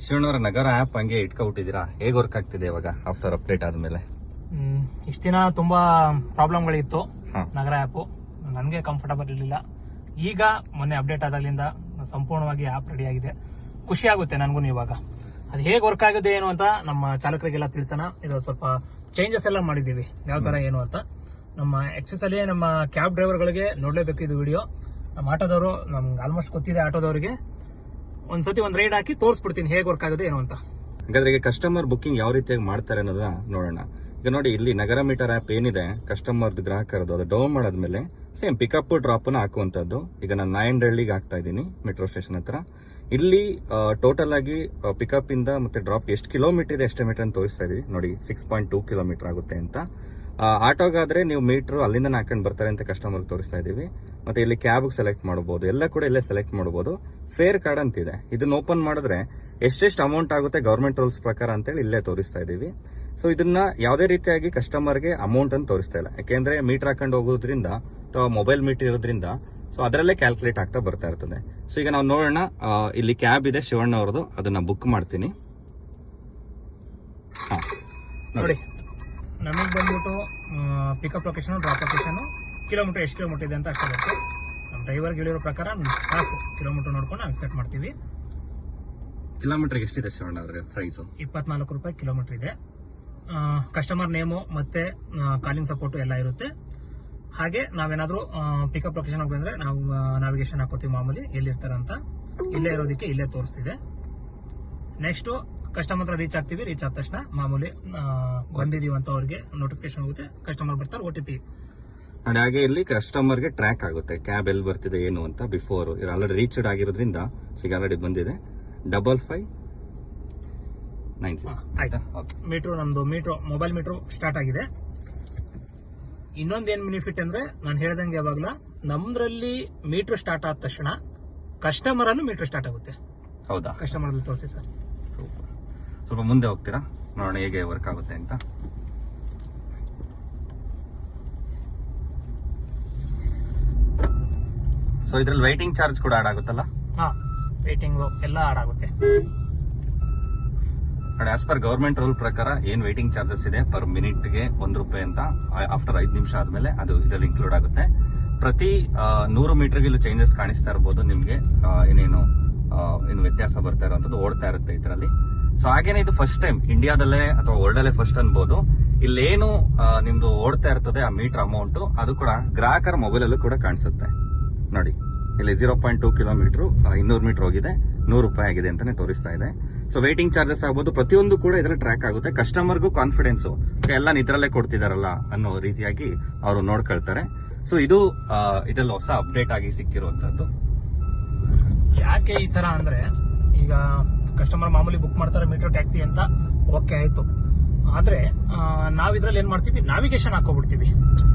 ಶಿವಣ್ಣವರ ನಗರ app ಹಂಗೆ ಇಟ್ಕೊಬಿಟ್ಟಿದ್ದೀರಾ, ಹೇಗೆ work ಆಗ್ತಿದೆ ಇವಾಗ ಆಫ್ಟರ್ ಅಪ್ಡೇಟ್ ಆದಮೇಲೆ? ಇಷ್ಟು ದಿನ ತುಂಬಾ ಪ್ರಾಬ್ಲಮ್ಗಳಿತ್ತು ನಗರ ಆ್ಯಪು, ನನಗೆ ಕಂಫರ್ಟಬಲ್ ಇರಲಿಲ್ಲ. ಈಗ ಮೊನ್ನೆ ಅಪ್ಡೇಟ್ ಆದಾಗಲಿಂದ ಸಂಪೂರ್ಣವಾಗಿ ಆ್ಯಪ್ ರೆಡಿ ಆಗಿದೆ. ಖುಷಿ ಆಗುತ್ತೆ ನನಗೂ. ಇವಾಗ ಅದು ಹೇಗೆ ವರ್ಕ್ ಆಗಿದೆ ಏನು ಅಂತ ನಮ್ಮ ಚಾಲಕರಿಗೆಲ್ಲ ತಿಳಿಸೋಣ. ಇದು ಸ್ವಲ್ಪ ಚೇಂಜಸ್ ಎಲ್ಲ ಮಾಡಿದ್ದೀವಿ, ಯಾವ ತರ ಏನು ಅಂತ. ನಮ್ಮ ಎಕ್ಸಸ್ ಅಲ್ಲಿ ನಮ್ಮ ಕ್ಯಾಬ್ ಡ್ರೈವರ್ಗಳಿಗೆ ನೋಡಲೇಬೇಕು ಇದು ವಿಡಿಯೋ. ನಮ್ಮ ಆಟೋದವರು, ನಮ್ಗೆ ಆಲ್ಮೋಸ್ಟ್ ಗೊತ್ತಿದೆ ಆಟೋದವರಿಗೆ, ಒಂದ್ಸತಿ ಒಂದು ರೈಡ್ ಹಾಕಿ ತೋರಿಸ್ಬಿಡ್ತೀನಿ ಹೇಗೆ ವರ್ಕ್ ಆಗುತ್ತೆ ಏನು ಅಂತ. ಹಾಗಾದ್ರೆ ಈಗ ಕಸ್ಟಮರ್ ಬುಕ್ಕಿಂಗ್ ಯಾವ ರೀತಿಯಾಗಿ ಮಾಡ್ತಾರೆ ಅನ್ನೋದನ್ನ ನೋಡೋಣ. ಈಗ ನೋಡಿ, ಇಲ್ಲಿ ನಗರ ಮೀಟರ್ ಆ್ಯಪ್ ಏನಿದೆ ಕಸ್ಟಮರ್ದು ಗ್ರಾಹಕರದು, ಅದು ಡೌನ್ ಮಾಡಾದ್ಮೇಲೆ ಸೇಮ್ ಪಿಕಪ್ ಡ್ರಾಪ್ನ ಹಾಕುವಂಥದ್ದು. ಈಗ ನಾನು ನಾಯಂಡಹಳ್ಳಿಗೆ ಹಾಕ್ತಾ ಇದ್ದೀನಿ, ಮೆಟ್ರೋ ಸ್ಟೇಷನ್ ಹತ್ರ. ಇಲ್ಲಿ ಟೋಟಲ್ ಆಗಿ ಪಿಕಪ್ ಇಂದ ಮತ್ತೆ ಡ್ರಾಪ್ ಎಷ್ಟು ಕಿಲೋಮೀಟರ್ ಇದೆ ಎಸ್ಟಿಮೇಟ್ ಅಂತ ತೋರಿಸ್ತಾ ಇದೀವಿ ನೋಡಿ. 6.2 ಕಿಲೋಮೀಟರ್ ಆಗುತ್ತೆ ಅಂತ. ಆಟೋಗಾದ್ರೆ ನೀವು ಮೀಟರ್ ಅಲ್ಲಿಂದ ಹಾಕೊಂಡು ಬರ್ತಾರೆ ಅಂತ ಕಸ್ಟಮರ್ ತೋರಿಸ್ತಾ ಇದೀವಿ. ಮತ್ತೆ ಇಲ್ಲಿ ಕ್ಯಾಬ್ ಸೆಲೆಕ್ಟ್ ಮಾಡಬಹುದು, ಎಲ್ಲ ಕೂಡ ಇಲ್ಲೇ ಸೆಲೆಕ್ಟ್ ಮಾಡಬಹುದು. ಫೇರ್ ಕಾರ್ಡ್ ಅಂತಿದೆ, ಇದನ್ನ ಓಪನ್ ಮಾಡಿದ್ರೆ ಎಷ್ಟೆಷ್ಟು ಅಮೌಂಟ್ ಆಗುತ್ತೆ ಗವರ್ಮೆಂಟ್ ರೂಲ್ಸ್ ಪ್ರಕಾರ ಅಂತೇಳಿ ಇಲ್ಲೇ ತೋರಿಸ್ತಾ ಇದೀವಿ. ಸೊ ಇದನ್ನ ಯಾವುದೇ ರೀತಿಯಾಗಿ ಕಸ್ಟಮರ್ಗೆ ಅಮೌಂಟ್ ಅಂತ ತೋರಿಸ್ತಾ ಇಲ್ಲ, ಯಾಕೆಂದ್ರೆ ಮೀಟರ್ ಹಾಕೊಂಡು ಹೋಗೋದ್ರಿಂದ ಅಥವಾ ಮೊಬೈಲ್ ಮೀಟರ್ ಇರೋದ್ರಿಂದ ಸೊ ಅದರಲ್ಲೇ ಕ್ಯಾಲ್ಕುಲೇಟ್ ಆಗ್ತಾ ಬರ್ತಾ ಇರ್ತದೆ. ಸೊ ಈಗ ನಾವು ನೋಡೋಣ, ಇಲ್ಲಿ ಕ್ಯಾಬ್ ಇದೆ ಶಿವಣ್ಣ ಅವ್ರದ್ದು, ಅದನ್ನ ಬುಕ್ ಮಾಡ್ತೀನಿ. ನೋಡಿ, ನಮಗೆ ಬಂದ್ಬಿಟ್ಟು pickup location, drop location, kilometre ಎಷ್ಟು ಕಿಲೋಮೀಟರ್ ಇದೆ ಅಂತ ಅಷ್ಟೇ ಬರುತ್ತೆ. ನಮ್ಮ ಡ್ರೈವರ್ಗೆ ಹೇಳಿರೋ ಪ್ರಕಾರ ಸಾಕು, ಕಿಲೋಮೀಟರ್ ನೋಡ್ಕೊಂಡು ನಾವು ಸೆಟ್ ಮಾಡ್ತೀವಿ. ಕಿಲೋಮೀಟರ್ಗೆ ಎಷ್ಟಿದೆ ಶಿವಣ್ಣ ಅವ್ರಿಗೆ ಪ್ರೈಸು? 24 ರೂಪಾಯಿ ಕಿಲೋಮೀಟರ್ ಇದೆ. ಕಸ್ಟಮರ್ ನೇಮು ಮತ್ತೆ ಕಾಲಿಂಗ್ ಸಪೋರ್ಟ್ ಎಲ್ಲ ಇರುತ್ತೆ. ಹಾಗೆ ನಾವೇನಾದ್ರೂ ಪಿಕಪ್ ಲೊಕೇಶನ್ ಬಂದ್ರೆ ನಾವು ನಾವಿಗೇಷನ್ ಹಾಕೋತೀವಿ ಮಾಮೂಲಿ, ಎಲ್ಲಿರ್ತಾರೆ ಅಂತ. ಇಲ್ಲೇ ಇರೋದಕ್ಕೆ ಇಲ್ಲೇ ತೋರಿಸ್ತಿದೆ. ನೆಕ್ಸ್ಟ್ ಕಸ್ಟಮರ್ ಹತ್ರ ರೀಚ್ ಆಗ್ತೀವಿ. ರೀಚ್ ಆದ ತಕ್ಷಣ ಮಾಮೂಲಿ ಬಂದಿದೀವಿ ಅಂತ ಅವ್ರಿಗೆ ನೋಟಿಫಿಕೇಶನ್ ಹೋಗುತ್ತೆ. ಕಸ್ಟಮರ್ ಬರ್ತಾರೆ, OTP. ಹಾಗೆ ಇಲ್ಲಿ ಕಸ್ಟಮರ್ಗೆ ಟ್ರ್ಯಾಕ್ ಆಗುತ್ತೆ ಕ್ಯಾಬ್ ಎಲ್ಲಿ ಬರ್ತಿದೆ ಏನು ಅಂತ. ಬಿಫೋರ್ ಆಲ್ರೆಡಿ ರೀಚ್ಡ್ ಆಗಿರೋದ್ರಿಂದ ಈಗ ಆಲ್ರೆಡಿ ಬಂದಿದೆ 5596. ಆಯ್ತಾ, ಮೀಟ್ರು ನಮ್ದು ಮೊಬೈಲ್ ಮೀಟ್ರು ಸ್ಟಾರ್ಟ್ ಆಗಿದೆ. ಇನ್ನೊಂದೇನ್ ಬೆನಿಫಿಟ್ ಅಂದ್ರೆ, ನಾನು ಹೇಳ್ದಂಗೆ ಯಾವಾಗಲ ನಮ್ದ್ರಲ್ಲಿ ಮೀಟರ್ ಸ್ಟಾರ್ಟ್ ಆದ ತಕ್ಷಣ ಕಸ್ಟಮರ್ ಅಲ್ಲೂ ಮೀಟರ್ ಸ್ಟಾರ್ಟ್ ಆಗುತ್ತೆ. ಹೌದಾ? ಕಸ್ಟಮರ್ ಅಲ್ಲಿ ತೋರಿಸಿ ಸರ್. ಸೂಪರ್. ಸ್ವಲ್ಪ ಮುಂದೆ ಹೋಗ್ತೀರಾ, ನೋಡೋಣ ಹೇಗೆ ವರ್ಕ್ ಆಗುತ್ತೆ ಅಂತ. ಸೊ ಇದ್ರಲ್ಲಿ ವೈಟಿಂಗ್ ಚಾರ್ಜ್ ಕೂಡ ಆಡ್ ಆಗುತ್ತಲ್ಲ? ವೇಟಿಂಗ್ ಎಲ್ಲ ಆಡ್ ಆಗುತ್ತೆ. ಆಸ್ ಪರ್ ಗವರ್ಮೆಂಟ್ ರೂಲ್ ಪ್ರಕಾರ ಏನ್ ವೈಟಿಂಗ್ ಚಾರ್ಜಸ್ ಇದೆ ಪರ್ ಮಿನಿಟ್ಗೆ ₹1 ಅಂತ, ಆಫ್ಟರ್ 5 ನಿಮಿಷ ಆದ್ಮೇಲೆ ಅದು ಇದರಲ್ಲಿ ಇನ್ಕ್ಲೂಡ್ ಆಗುತ್ತೆ. ಪ್ರತಿ 100 ಮೀಟರ್ಗೆ ಇಲ್ಲೂ ಚೇಂಜಸ್ ಕಾಣಿಸ್ತಾ ಇರಬಹುದು ನಿಮ್ಗೆ. ಏನು ವ್ಯತ್ಯಾಸ ಬರ್ತಾ ಇರುವಂತದ್ದು ಓಡ್ತಾ ಇರುತ್ತೆ ಇದರಲ್ಲಿ. ಸೊ ಹಾಗೇನೆ ಇದು ಫಸ್ಟ್ ಟೈಮ್ ಇಂಡಿಯಾದಲ್ಲೇ ಅಥವಾ ವರ್ಲ್ಡ್ ಅಲ್ಲೇ ಫಸ್ಟ್ ಅನ್ಬೋದು. ಇಲ್ಲೇನು ನಿಮ್ದು ಓಡ್ತಾ ಇರ್ತದೆ ಆ ಮೀಟರ್ ಅಮೌಂಟ್, ಅದು ಕೂಡ ಗ್ರಾಹಕರ ಮೊಬೈಲ್ ಅಲ್ಲೂ ಕೂಡ ಕಾಣಿಸುತ್ತೆ ನೋಡಿ. ಇಲ್ಲಿ 0.2 ಕಿಲೋಮೀಟರ್ 200 ಮೀಟರ್ ಹೋಗಿದೆ, ₹100 ಆಗಿದೆ ಅಂತಾನೆ ತೋರಿಸ್ತಾ ಇದೆ. ಸೊ ವೇಟಿಂಗ್ ಚಾರ್ಜಸ್ ಆಗ್ಬೋದು, ಪ್ರತಿಯೊಂದು ಕೂಡ ಇದರಲ್ಲಿ ಟ್ರ್ಯಾಕ್ ಆಗುತ್ತೆ. ಕಸ್ಟಮರ್ಗೂ ಕಾನ್ಫಿಡೆನ್ಸ್, ಎಲ್ಲ ಇದ್ರಲ್ಲೇ ಕೊಡ್ತಿದಾರಲ್ಲ ಅನ್ನೋ ರೀತಿಯಾಗಿ ಅವರು ನೋಡ್ಕೊಳ್ತಾರೆ. ಸೊ ಇದು ಇದರಲ್ಲಿ ಹೊಸ ಅಪ್ಡೇಟ್ ಆಗಿ ಸಿಕ್ಕಿರುವಂತದ್ದು. ಯಾಕೆ ಈ ತರ ಅಂದ್ರೆ, ಈಗ ಕಸ್ಟಮರ್ ಮಾಮೂಲಿ ಬುಕ್ ಮಾಡ್ತಾರೆ ಮೀಟರ್ ಟ್ಯಾಕ್ಸಿ ಅಂತ, ಓಕೆ ಆಯ್ತು. ಆದ್ರೆ ನಾವ್ ಇದ್ರಲ್ಲಿ ಏನ್ ಮಾಡ್ತೀವಿ, ನಾವಿಗೇಷನ್ ಹಾಕೋಬಿಡ್ತೀವಿ.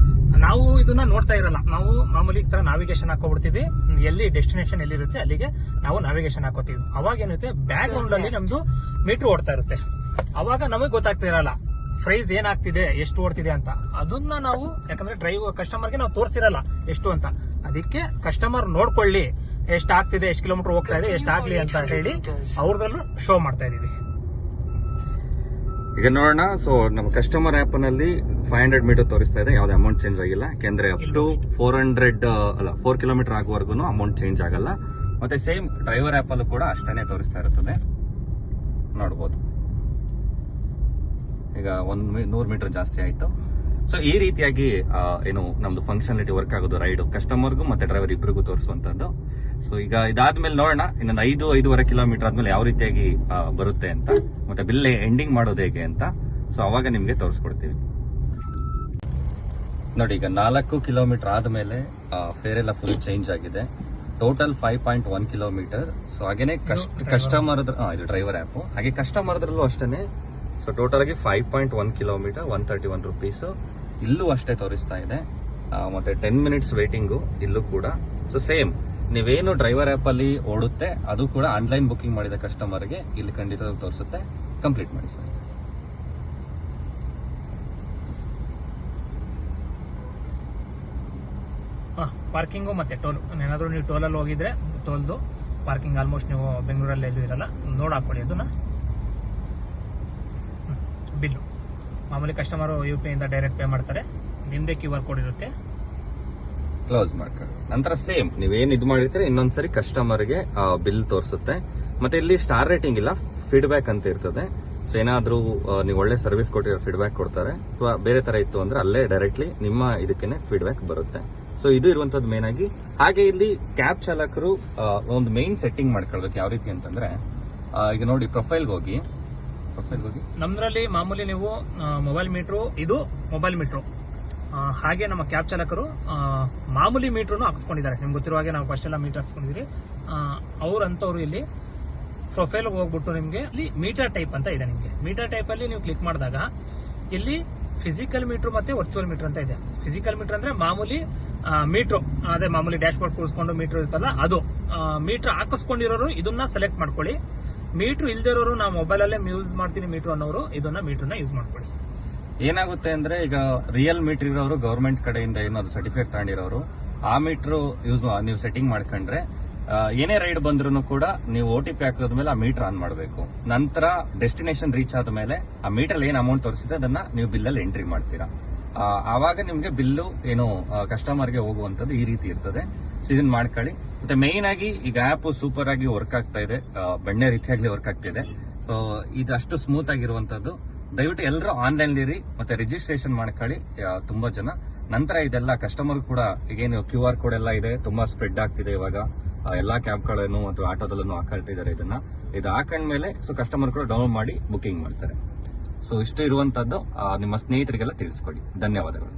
ನಾವು ಇದನ್ನ ನೋಡ್ತಾ ಇರಲ್ಲ, ನಾವು ಮಾಮೂಲಿ ಈ ತರ ನಾವಿಗೇಷನ್ ಹಾಕೋಬಿಡ್ತೀವಿ. ಎಲ್ಲಿ ಡೆಸ್ಟಿನೇಷನ್ ಎಲ್ಲಿರುತ್ತೆ ಅಲ್ಲಿಗೆ ನಾವು ನಾವಿಗೇಷನ್ ಹಾಕೋತೀವಿ. ಅವಾಗ ಏನಿರುತ್ತೆ, ಬ್ಯಾಕ್ ಗ್ರೌಂಡ್ ಅಲ್ಲಿ ನಮ್ದು ಮೀಟರ್ ಓಡ್ತಾ ಇರುತ್ತೆ. ಅವಾಗ ನಮಗೆ ಗೊತ್ತಾಗ್ತಾ ಇರಲ್ಲ ಪ್ರೈಸ್ ಏನಾಗ್ತಿದೆ, ಎಷ್ಟು ಓಡ್ತಿದೆ ಅಂತ. ಅದನ್ನ ನಾವು, ಯಾಕಂದ್ರೆ ಕಸ್ಟಮರ್ಗೆ ನಾವು ತೋರಿಸಿರಲ್ಲ ಎಷ್ಟು ಅಂತ. ಅದಕ್ಕೆ ಕಸ್ಟಮರ್ ನೋಡ್ಕೊಳ್ಳಿ ಎಷ್ಟು ಆಗ್ತಿದೆ, ಎಷ್ಟು ಕಿಲೋಮೀಟರ್ ಹೋಗ್ತಾ ಇದೆ, ಎಷ್ಟು ಆಗ್ಲಿ ಅಂತ ಹೇಳಿ ಅವ್ರದಲ್ಲೂ ಶೋ ಮಾಡ್ತಾ ಇದೀವಿ. ಈಗ ನೋಡೋಣ. ಸೊ ನಮ್ಮ ಕಸ್ಟಮರ್ ಆಪ್ ನಲ್ಲಿ 500 ಮೀಟರ್ ತೋರಿಸ್ತಾ ಇದೆ, ಯಾವ್ದು ಅಮೌಂಟ್ ಚೇಂಜ್ ಆಗಿಲ್ಲ. ಯಾಕೆಂದ್ರೆ ಅಪ್ ಟು 4 ಕಿಲೋಮೀಟರ್ ಆಗುವವರೆಗೂ ಅಮೌಂಟ್ ಚೇಂಜ್ ಆಗಲ್ಲ. ಮತ್ತೆ ಸೇಮ್ ಡ್ರೈವರ್ ಆಪ್ ಅಲ್ಲೂ ಕೂಡ ಅಷ್ಟೇ ತೋರಿಸ್ತಾ ಇರುತ್ತದೆ, ನೋಡಬಹುದು. ಈಗ 100 ಮೀಟರ್ ಜಾಸ್ತಿ ಆಯ್ತು. ಸೊ ಈ ರೀತಿಯಾಗಿ ಏನು ನಮ್ದು ಫಂಕ್ಷನಾಲಿಟಿ ವರ್ಕ್ ಆಗೋದು ರೈಡ್ ಕಸ್ಟಮರ್ಗೂ ಮತ್ತೆ ಡ್ರೈವರ್ ಇಬ್ಬರಿಗೂ ತೋರಿಸುವಂತದ್ದು. ಸೊ ಈಗ ಇದಾದ್ಮೇಲೆ ನೋಡೋಣ, ಇನ್ನೊಂದು 5-5.5 ಕಿಲೋಮೀಟರ್ ಆದ್ಮೇಲೆ ಯಾವ ರೀತಿಯಾಗಿ ಬರುತ್ತೆ ಅಂತ, ಮತ್ತೆ ಬಿಲ್ ಎಂಡಿಂಗ್ ಮಾಡೋದು ಹೇಗೆ ಅಂತ. ಸೊ ಅವಾಗ ನಿಮ್ಗೆ ತೋರಿಸ್ಕೊಡ್ತೀವಿ ನೋಡಿ. ಈಗ 4 ಕಿಲೋಮೀಟರ್ ಆದ್ಮೇಲೆ ಫೇರ್ ಎಲ್ಲ ಫುಲ್ ಚೇಂಜ್ ಆಗಿದೆ. Total 5.1 kilometre. ಸೊ ಹಾಗೇನೆ ಕಸ್ಟಮರ್ ಇದು ಡ್ರೈವರ್ ಆಪ್, ಹಾಗೆ ಕಸ್ಟಮರ್ದ್ರಲ್ಲೂ ಅಷ್ಟೇ. ಸೊ ಟೋಟಲ್ ಆಗಿ 5.1 ಕಿಲೋಮೀಟರ್, ₹131. ಇಲ್ಲೂ ಅಷ್ಟೇ ತೋರಿಸ್ತಾ ಇದೆ. ಮತ್ತೆ 10 ಮಿನಿಟ್ಸ್ ವೇಟಿಂಗು ಇಲ್ಲೂ ಕೂಡ. ಸೊ ಸೇಮ್ ನೀವೇನು ಡ್ರೈವರ್ ಆಪ್ ಅಲ್ಲಿ ಓಡುತ್ತೆ ಅದು ಕೂಡ ಆನ್ಲೈನ್ ಬುಕಿಂಗ್ ಮಾಡಿದ ಕಸ್ಟಮರ್ಗೆ ಇಲ್ಲಿ ಖಂಡಿತ ತೋರಿಸುತ್ತೆ. ಕಂಪ್ಲೀಟ್ ಮಾಡಿ ಸರ್. ಪಾರ್ಕಿಂಗು ಮತ್ತೆ ಟೋಲ್, ಏನಾದ್ರೂ ನೀವು ಟೋಲಲ್ಲಿ ಹೋಗಿದ್ರೆ ಟೋಲ್ದು ಪಾರ್ಕಿಂಗ್ ಆಲ್ಮೋಸ್ಟ್ ನೀವು ಬೆಂಗಳೂರಲ್ಲಿ ಎಲ್ಲೂ ಇರಲ್ಲ. ನೋಡಿ ಹಾಕೊಳ್ಳಿ ಅದನ್ನ. ಬಿಲ್ಲು ಮಾಮೂಲಿ ಕಸ್ಟಮರ್ UPI ಇಂದ ಡೈರೆಕ್ಟ್ ಪೇ ಮಾಡ್ತಾರೆ. ನಿಮ್ದೇ QR ಕೋಡ್ ಇರುತ್ತೆ. ಕ್ಲೋಸ್ ಮಾಡ್ಕೊಳ್ಳಿ. ನಂತರ ಸೇಮ್ ನೀವೇನ್ ಇದು ಮಾಡಿರ್ತೀರಿ ಇನ್ನೊಂದ್ಸರಿ ಕಸ್ಟಮರ್ಗೆ ಬಿಲ್ ತೋರಿಸುತ್ತೆ. ಮತ್ತೆ ಇಲ್ಲಿ ಸ್ಟಾರ್ ರೇಟಿಂಗ್ ಇಲ್ಲ, ಫೀಡ್ಬ್ಯಾಕ್ ಅಂತ ಇರ್ತದೆ. ಸೊ ಏನಾದ್ರೂ ನೀವು ಒಳ್ಳೆ ಸರ್ವಿಸ್ ಕೊಟ್ಟಿರೋ ಫೀಡ್ಬ್ಯಾಕ್ ಕೊಡ್ತಾರೆ, ಅಥವಾ ಬೇರೆ ತರ ಇತ್ತು ಅಂದ್ರೆ ಅಲ್ಲೇ ಡೈರೆಕ್ಟ್ಲಿ ನಿಮ್ಮ ಇದಕ್ಕೇನೆ ಫೀಡ್ಬ್ಯಾಕ್ ಬರುತ್ತೆ. ಸೊ ಇದು ಇರುವಂತದ್ದು ಮೇನ್ ಆಗಿ. ಹಾಗೆ ಇಲ್ಲಿ ಕ್ಯಾಬ್ ಚಾಲಕರು ಒಂದು ಮೇನ್ ಸೆಟ್ಟಿಂಗ್ ಮಾಡ್ಕೊಳ್ಬೇಕು. ಯಾವ ರೀತಿ ಅಂತಂದ್ರೆ ಈಗ ನೋಡಿ ಪ್ರೊಫೈಲ್ಗೆ ಹೋಗಿ ನಮ್ದ್ರಲ್ಲಿ ಮಾಮೂಲಿ ನೀವು ಮೊಬೈಲ್ ಮೀಟ್ರು, ಇದು ಮೊಬೈಲ್ ಮೀಟ್ರು. ಹಾಗೆ ನಮ್ಮ ಕ್ಯಾಬ್ ಚಾಲಕರು ಮಾಮೂಲಿ ಮೀಟ್ರೂ ಹಾಕಿಸ್ಕೊಂಡಿದ್ದಾರೆ. ನಿಮ್ಗೆ ಗೊತ್ತಿರುವ ಹಾಗೆ ನಾವು ಫಸ್ಟ್ ಎಲ್ಲ ಮೀಟರ್ ಹಾಕ್ಸ್ಕೊಂಡಿದ್ರಿ. ಅವ್ರಂತವ್ರು ಇಲ್ಲಿ ಪ್ರೊಫೈಲ್ ಹೋಗ್ಬಿಟ್ಟು ನಿಮ್ಗೆ ಇಲ್ಲಿ ಮೀಟರ್ ಟೈಪ್ ಅಂತ ಇದೆ. ನಿಮ್ಗೆ ಮೀಟರ್ ಟೈಪ್ ಅಲ್ಲಿ ನೀವು ಕ್ಲಿಕ್ ಮಾಡಿದಾಗ ಇಲ್ಲಿ ಫಿಸಿಕಲ್ ಮೀಟರ್ ಮತ್ತೆ ವರ್ಚುವಲ್ ಮೀಟರ್ ಅಂತ ಇದೆ. ಫಿಸಿಕಲ್ ಮೀಟರ್ ಅಂದ್ರೆ ಮಾಮೂಲಿ ಮೀಟ್ರು, ಅದೇ ಮಾಮೂಲಿ ಡ್ಯಾಶ್ ಬೋರ್ಡ್ ಕೂರಿಸ್ಕೊಂಡು ಮೀಟರ್ ಇರ್ತಲ್ಲ ಅದು. ಮೀಟರ್ ಹಾಕಿಸ್ಕೊಂಡಿರೋರು ಇದನ್ನ ಸೆಲೆಕ್ಟ್ ಮಾಡ್ಕೊಳ್ಳಿ. ಮೀಟರ್ ಇಲ್ದೇ ಇರೋರು ನಾವು ಮೊಬೈಲ್ ಅಲ್ಲೇ ಯೂಸ್ ಮಾಡ್ತೀನಿ ಮೀಟರ್ ಅನ್ನೋರು ಇದನ್ನ ಮೀಟರ್ನ ಯೂಸ್ ಮಾಡ್ಕೊಳ್ಳಿ. ಏನಾಗುತ್ತೆ ಅಂದ್ರೆ ಈಗ ರಿಯಲ್ ಮೀಟರ್ ಇರೋರು ಗವರ್ಮೆಂಟ್ ಕಡೆಯಿಂದ ಏನಾದ್ರು ಸರ್ಟಿಫಿಕೇಟ್ ತಗೊಂಡಿರೋರು ಆ ಮೀಟರ್ ಯೂಸ್ ನೀವು ಸೆಟ್ಟಿಂಗ್ ಮಾಡ್ಕೊಂಡ್ರೆ ಏನೇ ರೈಡ್ ಬಂದ್ರು ಕೂಡ ನೀವು OTP ಹಾಕಿದ್ಮೇಲೆ ಆ ಮೀಟರ್ ಆನ್ ಮಾಡಬೇಕು. ನಂತರ ಡೆಸ್ಟಿನೇಷನ್ ರೀಚ್ ಆದ್ಮೇಲೆ ಆ ಮೀಟರ್ ಏನ್ ಅಮೌಂಟ್ ತೋರಿಸಿದೆ ಅದನ್ನ ನೀವು ಬಿಲ್ಲಲ್ಲಿ ಎಂಟ್ರಿ ಮಾಡ್ತೀರಾ. ಆವಾಗ ನಿಮ್ಗೆ ಬಿಲ್ಲು ಏನು ಕಸ್ಟಮರ್ಗೆ ಹೋಗುವಂತದ್ದು ಈ ರೀತಿ ಇರ್ತದೆ. ಸೊ ಇದನ್ನ ಮಾಡ್ಕೊಳ್ಳಿ. ಮತ್ತೆ ಮೇನ್ ಆಗಿ ಈಗ ಆಪ್ ಸೂಪರ್ ಆಗಿ ವರ್ಕ್ ಆಗ್ತಾ ಇದೆ, ಬೆಣ್ಣೆ ರೀತಿಯಾಗ್ಲಿ ವರ್ಕ್ ಆಗ್ತಿದೆ. ಸೊ ಇದು ಅಷ್ಟು ಸ್ಮೂತ್ ಆಗಿರುವಂತದ್ದು. ದಯವಿಟ್ಟು ಎಲ್ಲರೂ ಆನ್ಲೈನ್ ಇರಿ, ಮತ್ತೆ ರಿಜಿಸ್ಟ್ರೇಷನ್ ಮಾಡ್ಕೊಳ್ಳಿ ತುಂಬಾ ಜನ. ನಂತರ ಇದೆಲ್ಲ ಕಸ್ಟಮರ್ ಕೂಡ ಈಗೇನು QR ಕೋಡ್ ಎಲ್ಲ ಇದೆ, ತುಂಬಾ ಸ್ಪ್ರೆಡ್ ಆಗ್ತಿದೆ ಇವಾಗ. ಎಲ್ಲಾ ಕ್ಯಾಬ್ಗಳನ್ನು ಮತ್ತು ಆಟೋದಲ್ಲೂ ಹಾಕೊಳ್ತಿದ್ದಾರೆ. ಇದು ಹಾಕೊಂಡ್ಮೇಲೆ ಸೊ ಕಸ್ಟಮರ್ ಕೂಡ ಡೌನ್ಲೋಡ್ ಮಾಡಿ ಬುಕಿಂಗ್ ಮಾಡ್ತಾರೆ. ಸೊ ಇಷ್ಟು ಇರುವಂತದ್ದು ನಿಮ್ಮ ಸ್ನೇಹಿತರಿಗೆಲ್ಲ ತಿಳಿಸ್ಕೊಡಿ. ಧನ್ಯವಾದಗಳು.